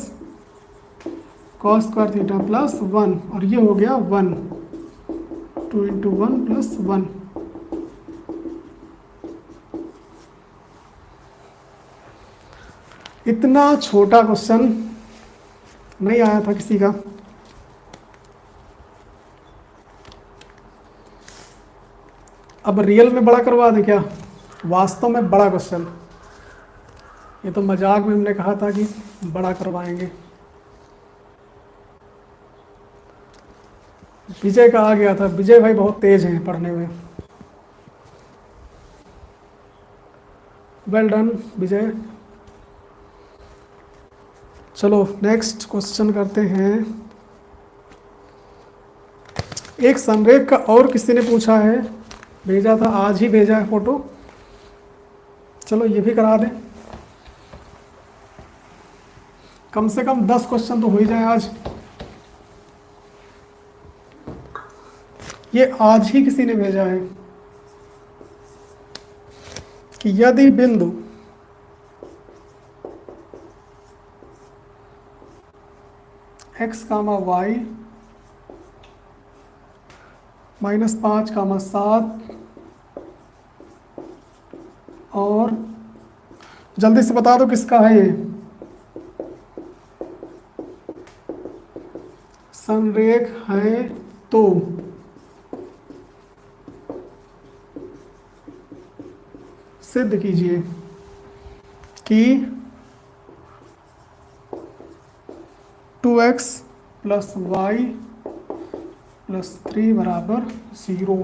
cos square theta plus 1, और ये हो गया 1, 2 इंटू 1 प्लस 1। इतना छोटा क्वेश्चन नहीं आया था किसी का। अब रियल में बड़ा करवा दें क्या? वास्तव में बड़ा क्वेश्चन, ये तो मजाक में हमने कहा था कि बड़ा करवाएंगे। विजय का आ गया था, विजय भाई बहुत तेज हैं पढ़ने में। वेल डन विजय। चलो नेक्स्ट क्वेश्चन करते हैं। एक संरेख का और किसी ने पूछा है, भेजा था, आज ही भेजा है फोटो। चलो ये भी करा दें, कम से कम 10 क्वेश्चन तो हो ही जाए आज। ये आज ही किसी ने भेजा है कि यदि बिंदु x कामा वाई -5 7 और जल्दी से बता दो किसका है ये। संरेख है तो सिद्ध कीजिए कि 2x + y + 3 = 0।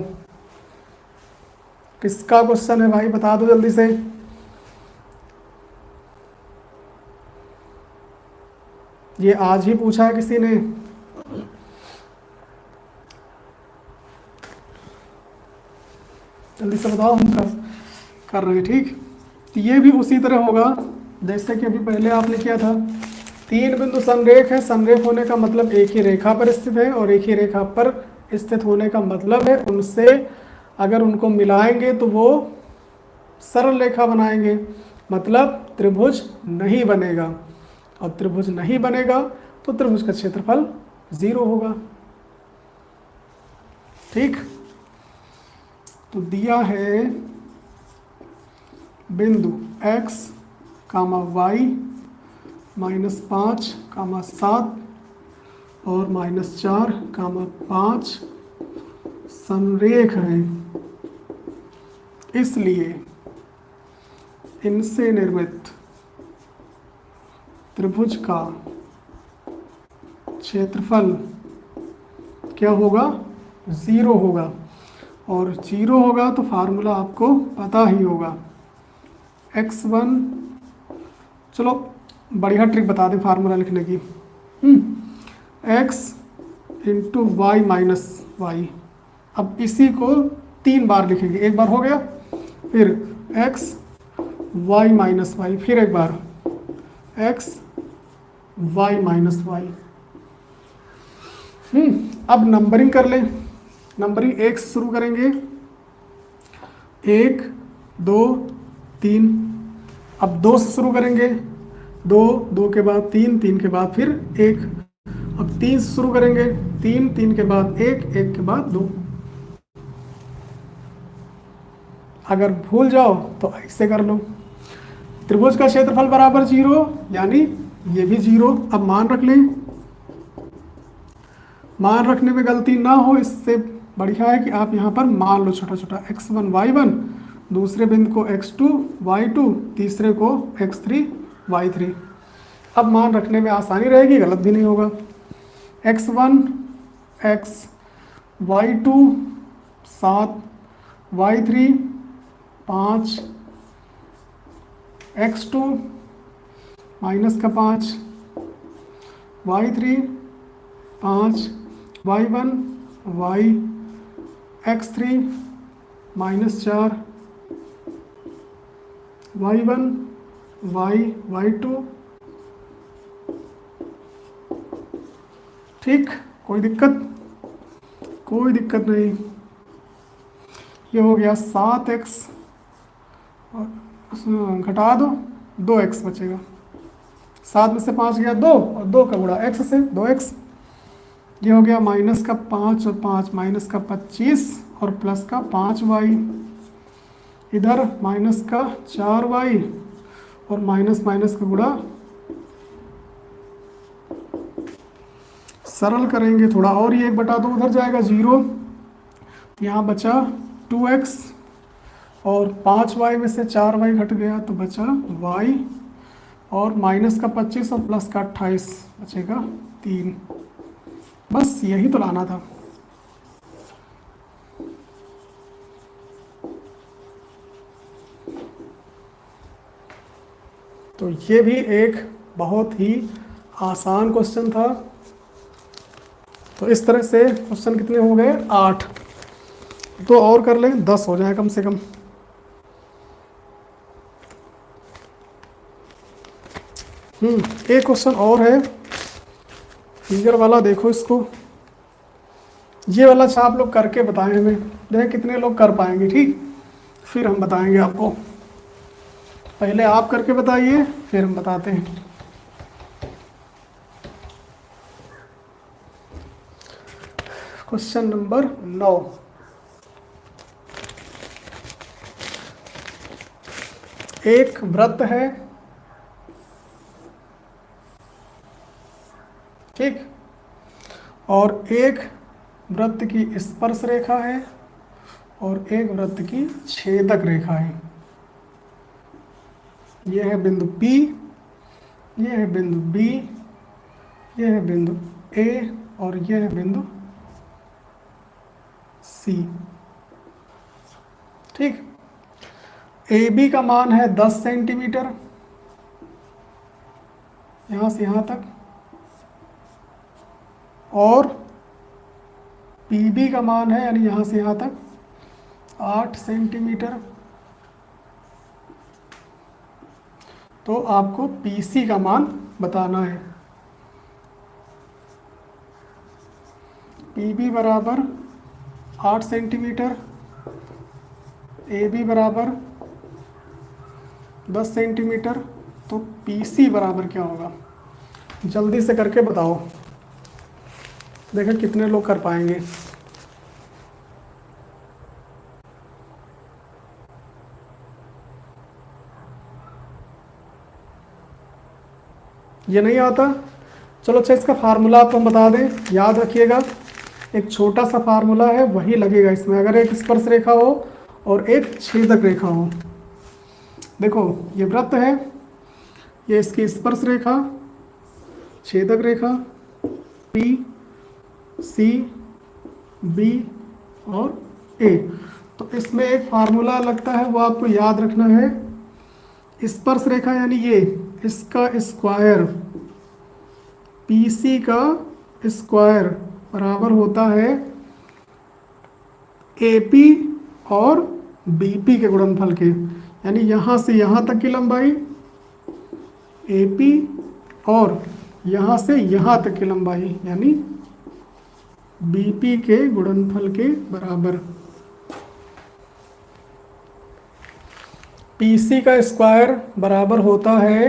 किसका क्वेश्चन है भाई, बता दो जल्दी से। ये आज ही पूछा है किसी ने। जल्दी से बताओ, हम कर रहे हैं। ठीक, तो ये भी उसी तरह होगा जैसे कि अभी पहले आपने किया था। 3 बिंदु संरेख है। संरेख होने का मतलब एक ही रेखा पर स्थित है, और एक ही रेखा पर स्थित होने का मतलब है उनसे अगर उनको मिलाएंगे तो वो सरल रेखा बनाएंगे, मतलब त्रिभुज नहीं बनेगा। और त्रिभुज नहीं बनेगा तो त्रिभुज का क्षेत्रफल 0 होगा। ठीक, तो दिया है बिंदु x, y -5, 7 और -4, 5 संरेख है, इसलिए इनसे निर्मित त्रिभुज का क्षेत्रफल क्या होगा, 0 होगा। और 0 होगा तो फार्मूला आपको पता ही होगा। x1, चलो बढ़िया ट्रिक बता दें फार्मूला लिखने की। x × y - y। अब इसी को 3 बार लिखेंगे। एक बार हो गया, फिर x y - y, फिर एक बार x y - y। अब नंबरिंग कर लें। नंबरिंग 1 से शुरू करेंगे। 1 2 3। अब 2 से शुरू करेंगे। 2 2 के बाद 3 3 के बाद फिर 1। अब 3 से शुरू करेंगे। 3 3 के बाद 1 1 के बाद 2। अगर भूल जाओ तो ऐसे कर लो। त्रिभुज का क्षेत्रफल बराबर 0, यानी ये भी 0। अब मान रख लें। मान रखने में गलती ना हो, इससे बढ़िया है कि आप यहाँ पर मान लो छोटा छोटा। x1 y1, दूसरे बिंदु को x2 y2, तीसरे को x3 y3। अब मान रखने में आसानी रहेगी, गलत भी नहीं होगा। x1 x, y2 7, y3 5, x2 -5, y3 5, y1 y, x3 -4, y1 y, y2। ठीक, कोई दिक्कत? कोई दिक्कत नहीं। ये हो गया 7x, और घटा दो 2x बचेगा। 7 में से 5 गया 2, और 2 का गुणा x से 2x। ये हो गया -5 और 5 -25 और +5y। इधर -4y और माइनस का गुणा। सरल करेंगे थोड़ा और, ये 1/2 उधर जाएगा 0। यहाँ बचा 2x और 5y में से 4y घट गया तो बचा y, और -25 और +28 बचेगा 3। बस यही तो लाना था। तो ये भी एक बहुत ही आसान क्वेश्चन था। तो इस तरह से क्वेश्चन कितने हो गए, 8। तो और कर लें, 10 हो जाए कम से कम। एक क्वेश्चन और है, फिगर वाला। देखो इसको, ये वाला अच्छा आप लोग करके बताएं हमें, देखें कितने लोग कर पाएंगे। ठीक, फिर हम बताएंगे आपको। पहले आप करके बताइए, फिर हम बताते हैं। Question number 9। एक वृत्त है ठीक। और एक वृत्त की स्पर्श रेखा है और एक वृत्त की छेदक रेखा है। यह है बिंदु P, यह है बिंदु B, यह है बिंदु A और यह है बिंदु C। ठीक। AB का मान है 10 सेंटीमीटर यहाँ से यहाँ तक, और PB का मान है यानी यहाँ से यहाँ तक 8 सेंटीमीटर। तो आपको PC का मान बताना है। PB बराबर 8 सेंटीमीटर, AB बराबर 10 सेंटीमीटर, तो PC बराबर क्या होगा? जल्दी से करके बताओ, देखो कितने लोग कर पाएंगे। ये नहीं आता? चलो अच्छा, इसका फार्मूला आपको हम बता दें, याद रखिएगा। एक छोटा सा फार्मूला है, वही लगेगा इसमें। अगर एक स्पर्श रेखा हो और एक छेदक रेखा हो, देखो ये वृत्त है, ये इसकी स्पर्श रेखा, छेदक रेखा P, C, B और A। तो इसमें एक फार्मूला लगता है, वो आपको याद रखना है। स्पर्श रेखा यानी ये, इसका स्क्वायर, PC का स्क्वायर बराबर होता है AP और BP के गुणनफल के। यानी यहाँ से यहाँ तक की लंबाई AP और यहाँ से यहाँ तक की लंबाई यानी BP के गुणनफल के बराबर। PC का स्क्वायर बराबर होता है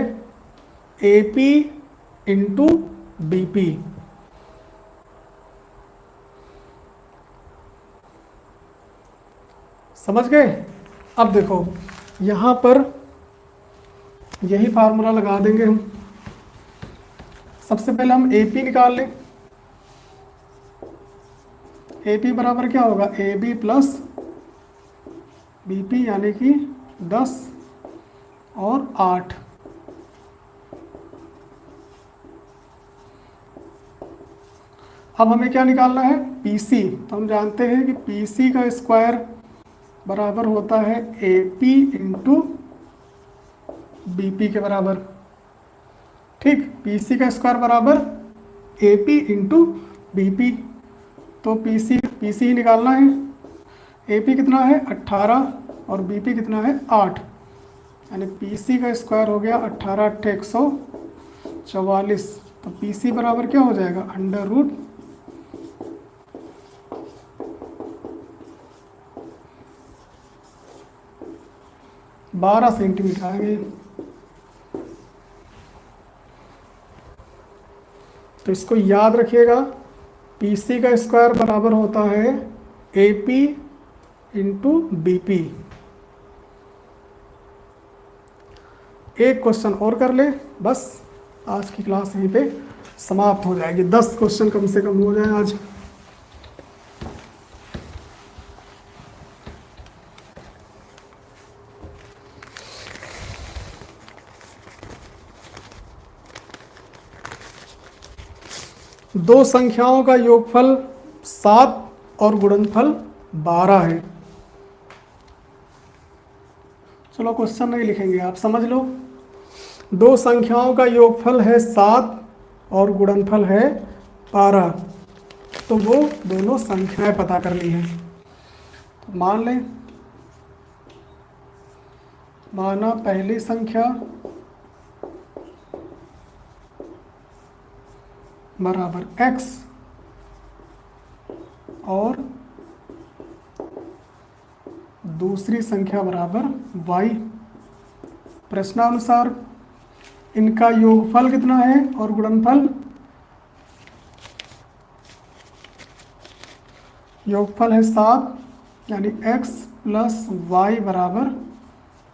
AP इंटू BP। समझ गए? अब देखो यहाँ पर यही फार्मूला लगा देंगे हम। सबसे पहले हम AP निकाल लें। AP बराबर क्या होगा? AB प्लस BP यानी कि 10 और 8। अब हमें क्या निकालना है? PC। तो हम जानते हैं कि PC का स्क्वायर बराबर होता है AP इंटू BP के बराबर। ठीक, PC का स्क्वायर बराबर AP इंटू BP। तो PC ही निकालना है। AP कितना है? 18 और BP कितना है? 8। यानी PC का स्क्वायर हो गया 18 × 8 = 144। तो PC बराबर क्या हो जाएगा? अंडर रूट 12 सेंटीमीटर आएंगे। तो इसको याद रखिएगा, PC का स्क्वायर बराबर होता है AP इंटू BP। एक क्वेश्चन और कर ले, बस आज की क्लास यहीं पे समाप्त हो जाएगी। 10 क्वेश्चन कम से कम हो जाए आज। दो संख्याओं का योगफल 7 और गुणनफल 12 है। चलो क्वेश्चन नहीं लिखेंगे, आप समझ लो। दो संख्याओं का योगफल है 7 और गुणनफल है 12। तो वो दोनों संख्याएं पता करनी है। तो मान लें, माना पहली संख्या बराबर x और दूसरी संख्या बराबर y। प्रश्नानुसार इनका योगफल कितना है और गुणनफल? योगफल है 7 यानी x प्लस y बराबर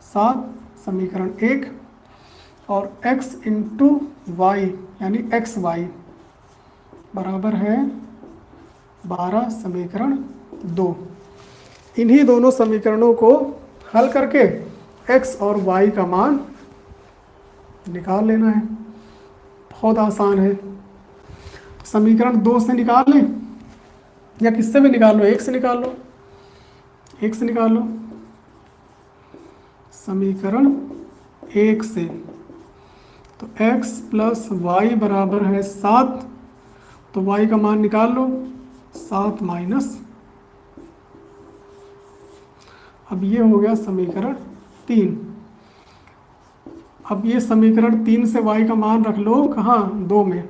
7, समीकरण 1। और x इंटू वाई यानी xy, बराबर है 12 समीकरण 2। इन्हीं दोनों समीकरणों को हल करके x और y का मान निकाल लेना है। बहुत आसान है। समीकरण 2 से निकाल लें या किससे भी निकाल लो, 1 से निकाल लो, 1 से निकाल लो। समीकरण 1 से तो x प्लस वाई बराबर है 7, तो y का मान निकाल लो 7 माइनस, अब ये हो गया समीकरण 3। अब ये समीकरण 3 से y का मान रख लो कहाँ, 2 में।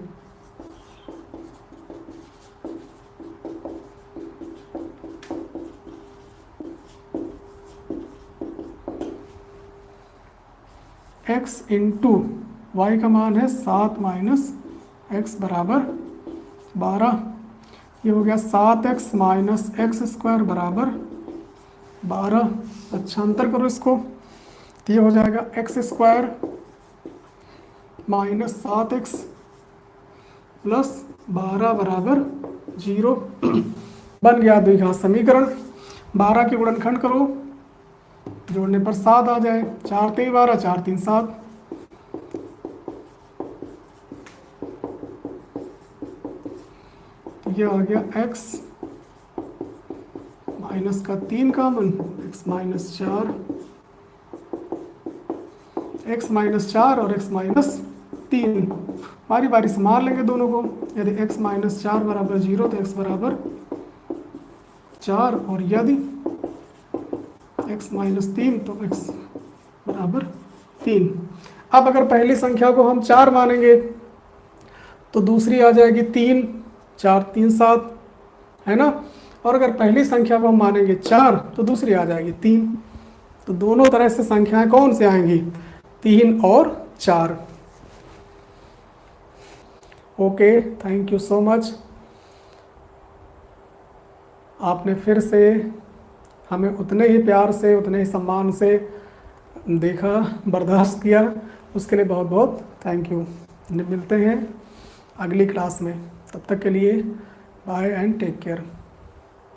x इंटू वाई का मान है 7 माइनस एक्स बराबर 12। ये हो गया 7x माइनस एक्स स्क्वायर बराबर 12। अच्छा अंतर करो इसको, तो ये हो जाएगा x square minus 7x plus 12 बराबर 0। बन गया द्विघात समीकरण। 12 के गुणनखंड करो, जोड़ने पर 7 आ जाए, 4 3 12, 4 3 7। तो ये आ गया x माइनस का 3 common, x minus 4, x minus 4 और x माइनस 3 बारी बारी से मार लेंगे दोनों को। यदि x माइनस 4 बराबर 0 तो x बराबर 4, और यदि x माइनस 3 तो x बराबर 3। अब अगर पहली संख्या को हम 4 मानेंगे तो दूसरी आ जाएगी 3, 4 3 7, है ना। और अगर पहली संख्या को हम मानेंगे 4 तो दूसरी आ जाएगी 3। तो दोनों तरह से संख्याएं कौन से आएंगी, 3 और 4। Okay, thank you so much. आपने फिर से हमें उतने ही प्यार से, उतने ही सम्मान से देखा, बर्दाश्त किया, उसके लिए बहुत बहुत थैंक यू। मिलते हैं अगली क्लास में, तब तक के लिए बाय एंड टेक केयर।